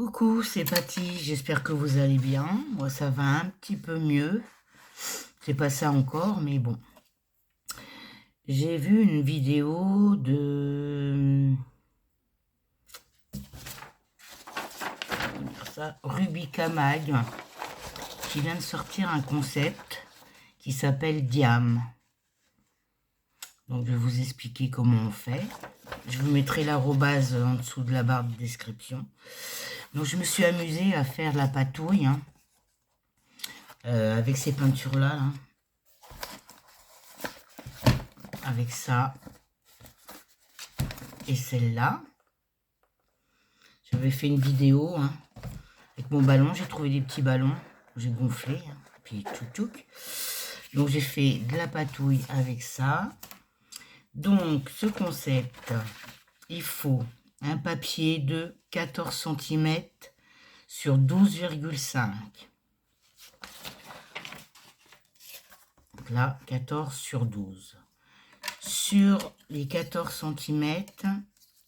Coucou, c'est Patty, j'espère que vous allez bien. Moi, ça va un petit peu mieux. C'est pas ça encore, mais bon. J'ai vu une vidéo de Rubika Mag qui vient de sortir un concept qui s'appelle Diam. Donc, je vais vous expliquer comment on fait. Je vous mettrai l'arrobase en dessous de la barre de description. Donc, je me suis amusée à faire la patouille avec ces peintures-là. Avec ça et celle-là. J'avais fait une vidéo avec mon ballon. J'ai trouvé des petits ballons. J'ai gonflé. Puis tchouk. Donc, j'ai fait de la patouille avec ça. Donc, ce concept, il faut un papier de 14 cm sur 12,5. Donc là, 14 sur 12. Sur les 14 cm,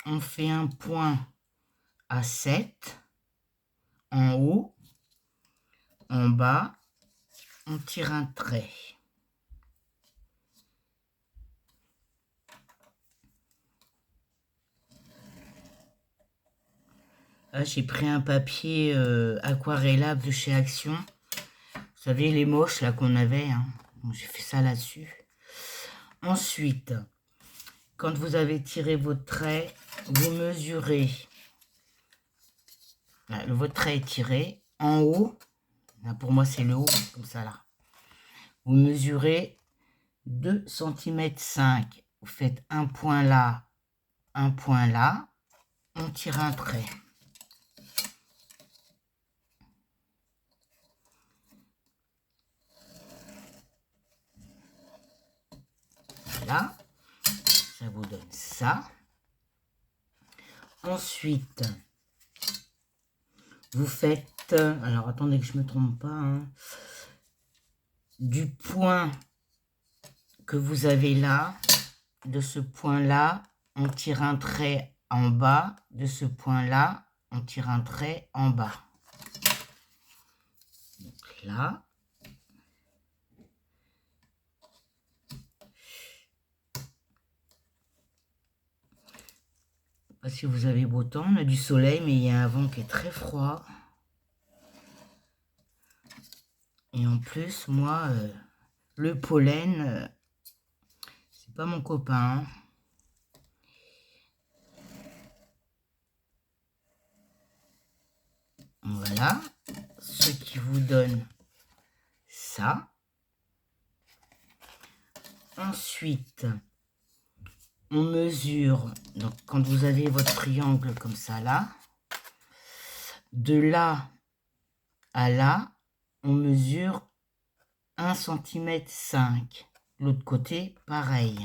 on fait un point à 7 en haut, en bas, on tire un trait. Là, j'ai pris un papier aquarellable de chez Action. Vous savez, les moches là qu'on avait. J'ai fait ça là-dessus. Ensuite, quand vous avez tiré votre trait, vous mesurez. Là, votre trait est tiré. En haut, là pour moi c'est le haut, comme ça là. Vous mesurez 2,5 cm. Vous faites un point là, on tire un trait. Voilà, ça vous donne ça. Ensuite, vous faites, alors attendez que je me trompe pas, du point que vous avez là, de ce point-là, on tire un trait en bas, de ce point-là, on tire un trait en bas. Donc là, je sais pas si vous avez beau temps, on a du soleil, mais il y a un vent qui est très froid. Et en plus, moi, le pollen, c'est pas mon copain. Voilà, ce qui vous donne ça. Ensuite, on mesure, donc quand vous avez votre triangle comme ça là, de là à là, on mesure 1,5 cm. L'autre côté, pareil.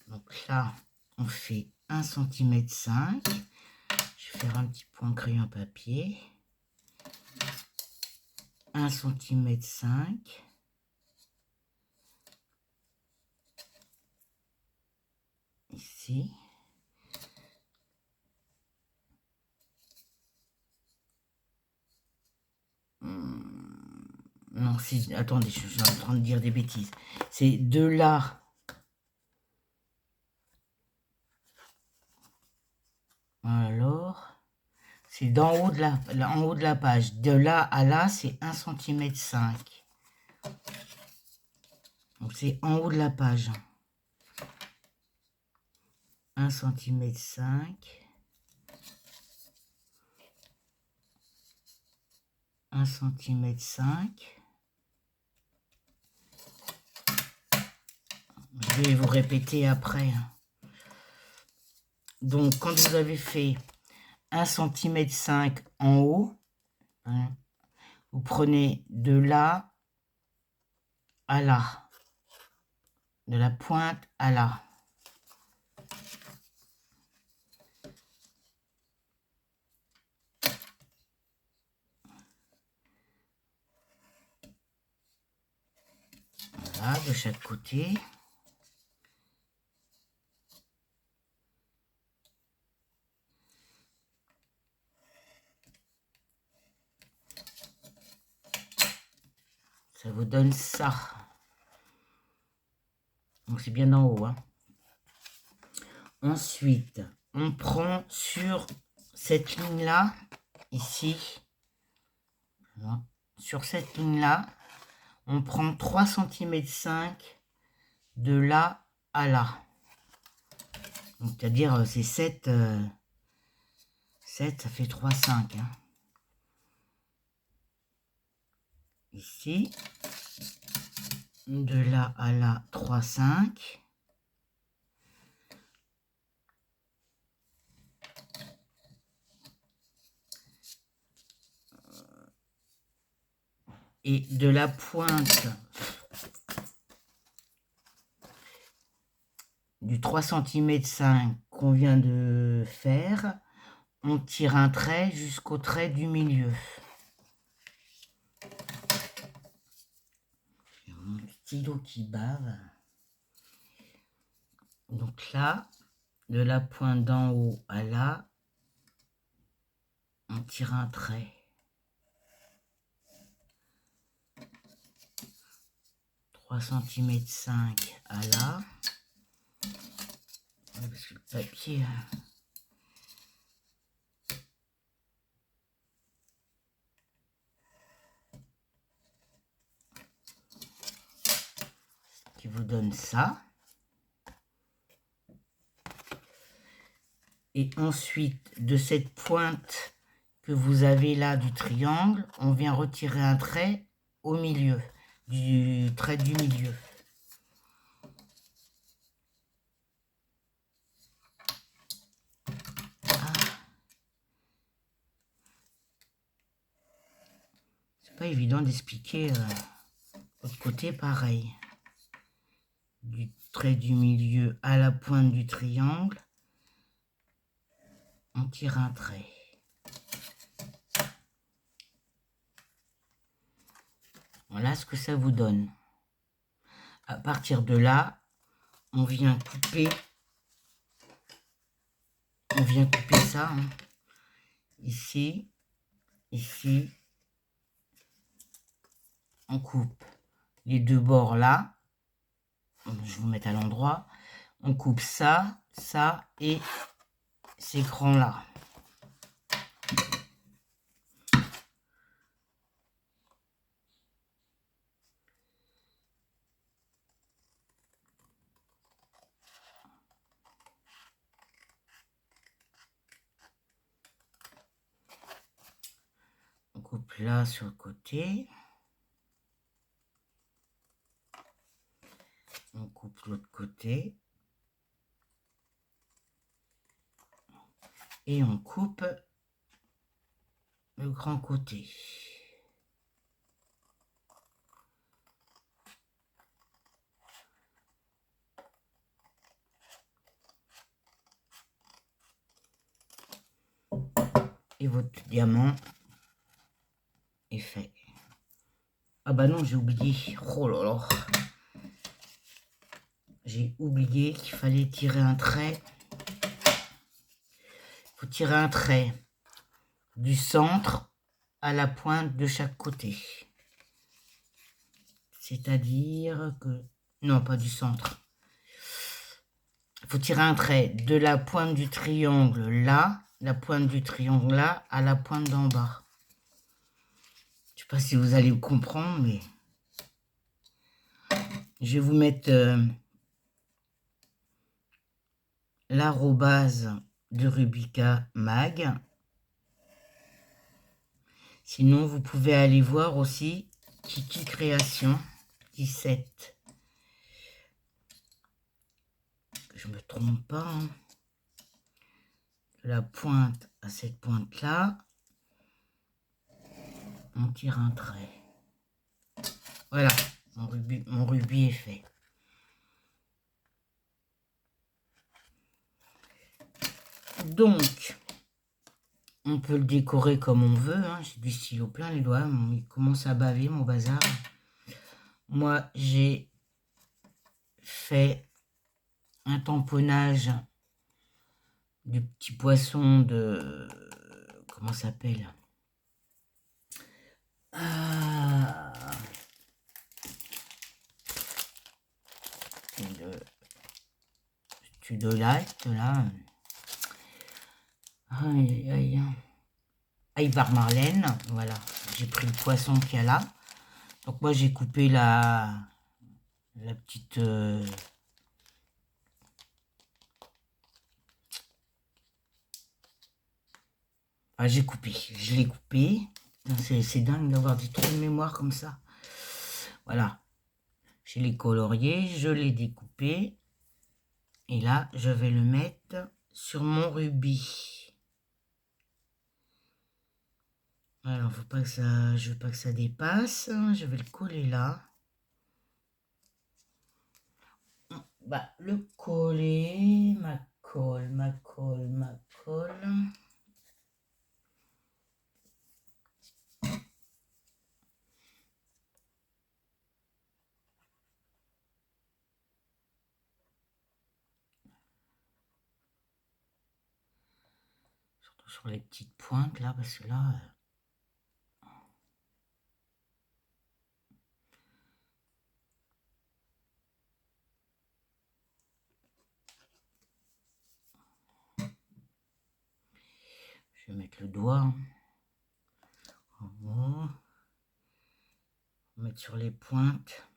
Donc là, on fait 1,5 cm. Je vais faire un petit point crayon papier. 1,5 cm. Ici. Non, c'est... Attendez, je suis en train de dire des bêtises. C'est de là. Alors, c'est d'en haut en haut de la page. De là à là, c'est 1,5 cm. Donc, c'est en haut de la page. 1,5 cm. 1,5 cm. Je vais vous répéter après. Donc, quand vous avez fait 1,5 cm en haut, vous prenez de là à là. De la pointe à là. Voilà, de chaque côté. Ça vous donne ça. Donc c'est bien en haut. Hein. Ensuite, on prend sur cette ligne-là, ici. Voilà. Sur cette ligne-là, on prend 3,5 cm de là à là. C'est-à-dire, c'est 7, 7, ça fait 3,5. Hein. Ici, de là à là, 3,5. Et de la pointe du 3,5 cm qu'on vient de faire, on tire un trait jusqu'au trait du milieu. J'ai mon stylo qui bave. Donc là, de la pointe d'en haut à là, on tire un trait. 3,5 cm à là. Parce que le papier... qui vous donne ça. Et ensuite, de cette pointe que vous avez là du triangle, on vient retirer un trait au milieu, du trait du milieu. Ah. C'est pas évident d'expliquer l'autre côté pareil. Du trait du milieu à la pointe du triangle, on tire un trait. Voilà ce que ça vous donne. À partir de là, on vient couper ça. Hein. Ici, ici. On coupe les deux bords là. Je vais vous mettre à l'endroit. On coupe ça, ça et ces crans là. On coupe là sur le côté. On coupe l'autre côté. Et on coupe le grand côté. Et votre diamant est fait. Ah bah non, j'ai oublié. Oh là là. J'ai oublié qu'il fallait tirer un trait. Il faut tirer un trait du centre à la pointe de chaque côté. C'est-à-dire que... Non, pas du centre. Il faut tirer un trait de la pointe du triangle là, la pointe du triangle là, à la pointe d'en bas. Je ne sais pas si vous allez comprendre, mais... Je vais vous mettre l'arrobase de Rubica Mag. Sinon, vous pouvez aller voir aussi Kiki Création 17. Que je me trompe pas. Hein. De la pointe à cette pointe-là, on tire un trait. Voilà, mon rubis est fait. Donc, on peut le décorer comme on veut. Hein. J'ai du stylo plein les doigts. Il commence à baver, mon bazar. Moi, j'ai fait un tamponnage du petit poisson de... Comment ça s'appelle? de light, là. Aïe, aïe. Aïe par Marlène, voilà. J'ai pris le poisson qu'il y a là. Donc moi, j'ai coupé la petite... Ah, j'ai coupé, je l'ai coupé. C'est dingue d'avoir des trous de mémoire comme ça. Voilà. Je l'ai colorié, je l'ai découpé. Et là, je vais le mettre sur mon rubis. Alors, faut pas que ça, je veux pas que ça dépasse. Je vais le coller là. On va le coller. Ma colle, ma colle, ma colle. Surtout sur les petites pointes là, parce que là... Je vais mettre le doigt. On va mettre sur les pointes.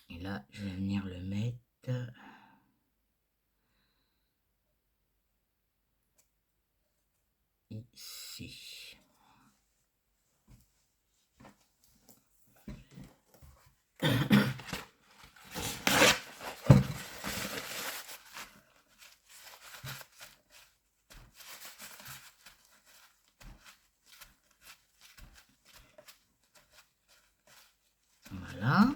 Et là, je vais venir le mettre ici. Voilà.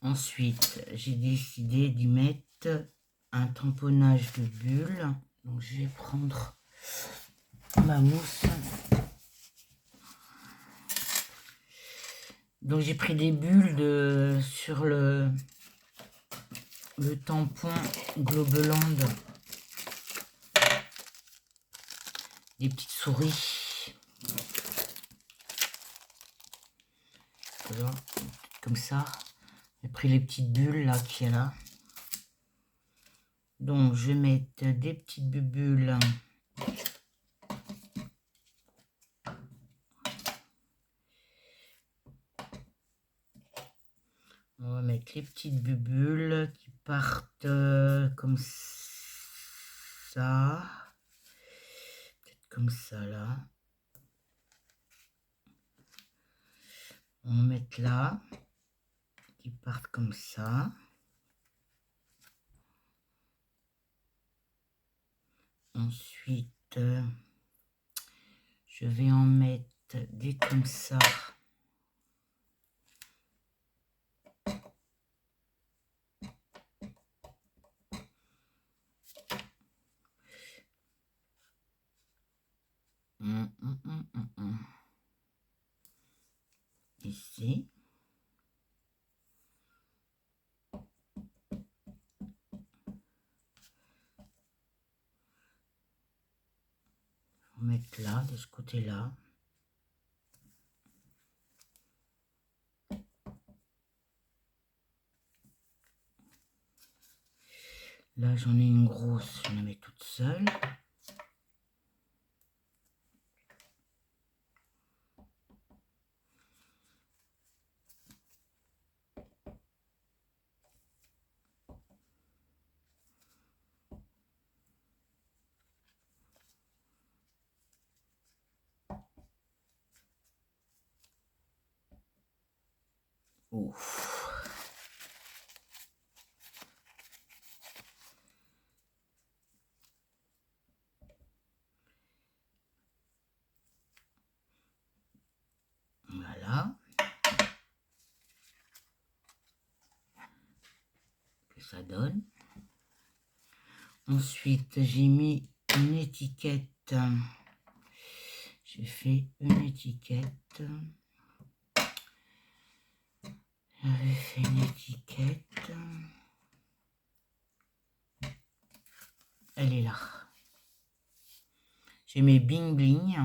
Ensuite, j'ai décidé d'y mettre un tamponnage de bulles. Donc, je vais prendre ma mousse. Donc, j'ai pris des bulles sur le tampon Globeland. Des petites souris. Voilà, comme ça. J'ai pris les petites bulles là qu'il y a là. Donc je vais mettre des petites bulles. On va mettre les petites bulles qui partent comme ça. Peut-être comme ça là. On va mettre là. Qui partent comme ça. Ensuite, je vais en mettre des comme ça. Ici. On va mettre là, de ce côté-là. Là, j'en ai une grosse, je la mets toute seule. Ouf. Voilà. Que ça donne. Ensuite, j'ai mis une étiquette. J'ai fait une étiquette. J'avais fait une étiquette. elle est là. J'ai mes bling bling.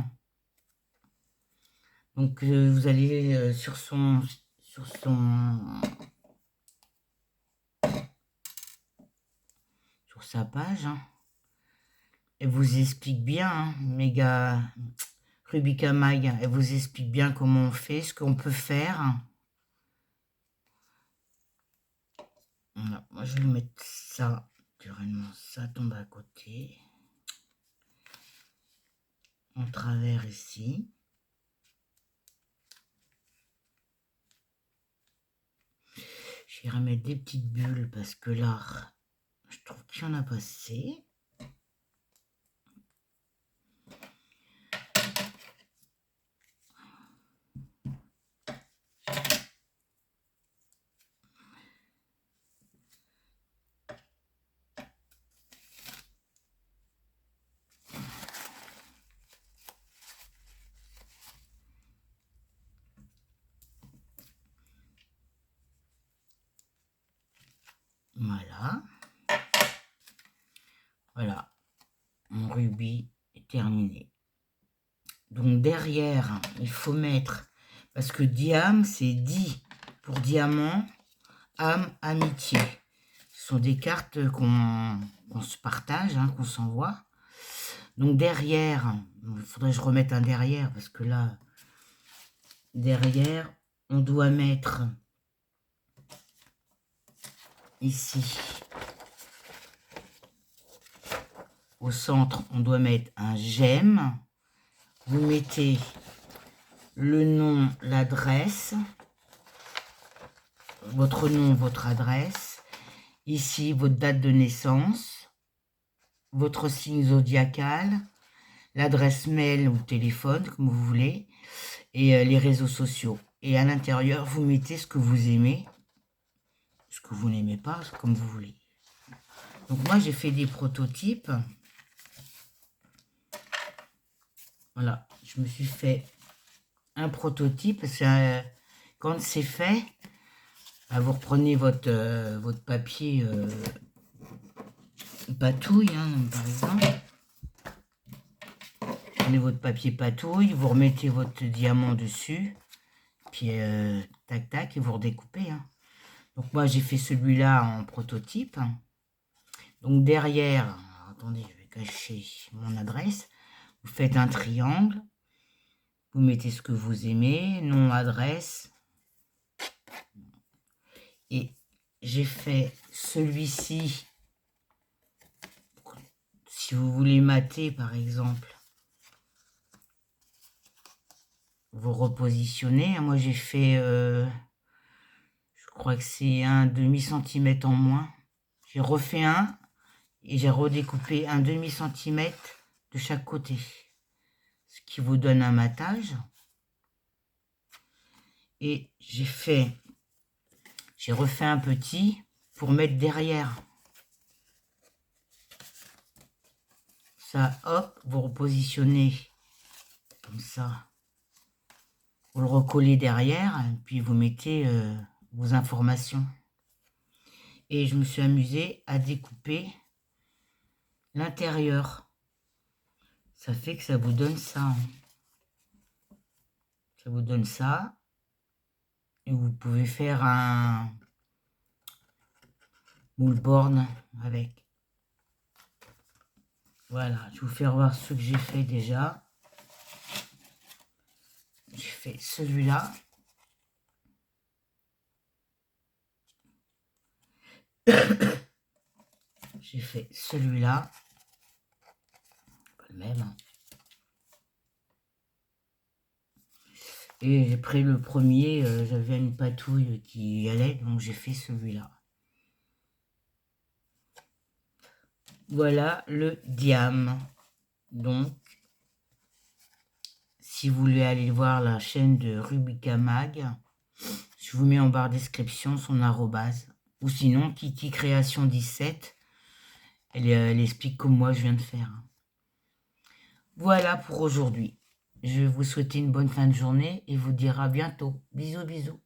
Donc vous allez sur sa page. Hein. Elle vous explique bien, hein, méga Rubika Mag, elle vous explique bien comment on fait, ce qu'on peut faire. Voilà, moi je vais mettre ça, naturellement ça tombe à côté. En travers ici. Je vais remettre des petites bulles parce que là, je trouve qu'il y en a pas assez. Voilà. Voilà. Mon rubis est terminé. Donc derrière, il faut mettre, parce que diam, c'est dit pour diamant, âme, amitié. Ce sont des cartes qu'on se partage, hein, qu'on s'envoie. Donc derrière, il faudrait que je remette un derrière, parce que là, derrière, on doit mettre ici, au centre, on doit mettre un j'aime. Vous mettez le nom, l'adresse, votre nom, votre adresse, ici votre date de naissance, votre signe zodiacal, l'adresse mail ou téléphone, comme vous voulez, et les réseaux sociaux. Et à l'intérieur, vous mettez ce que vous aimez, ce que vous n'aimez pas, comme vous voulez. Donc moi, j'ai fait des prototypes. Voilà, je me suis fait un prototype. Quand c'est fait, vous reprenez votre papier patouille, hein, par exemple. Prenez votre papier patouille, vous remettez votre diamant dessus, puis tac tac, et vous redécoupez. Hein. Donc moi j'ai fait celui-là en prototype. Donc derrière, alors, attendez, je vais cacher mon adresse. Vous faites un triangle, vous mettez ce que vous aimez, nom, adresse. Et j'ai fait celui-ci, si vous voulez mater par exemple, vous repositionnez. Moi j'ai fait, je crois que c'est un demi-centimètre en moins. J'ai refait un et j'ai redécoupé un demi-centimètre de chaque côté. Ce qui vous donne un matage. Et j'ai refait un petit pour mettre derrière. Ça, hop, vous repositionnez comme ça. Vous le recollez derrière, et puis vous mettez vos informations. Et je me suis amusée à découper l'intérieur. Ça fait que ça vous donne ça. Hein. Ça vous donne ça. Et vous pouvez faire un moule-borne avec. Voilà, je vais vous faire voir ce que j'ai fait déjà. J'ai fait celui-là. J'ai fait celui-là. Pas le même. Hein. Et après le premier, j'avais une patouille qui y allait, donc j'ai fait celui-là. Voilà le diam. Donc, si vous voulez aller voir la chaîne de Rubika Mag, je vous mets en barre description son arrobase. Ou sinon, Kiki Création 17. Elle explique comme moi je viens de faire. Voilà pour aujourd'hui. Je vais vous souhaiter une bonne fin de journée et vous dire à bientôt. Bisous, bisous.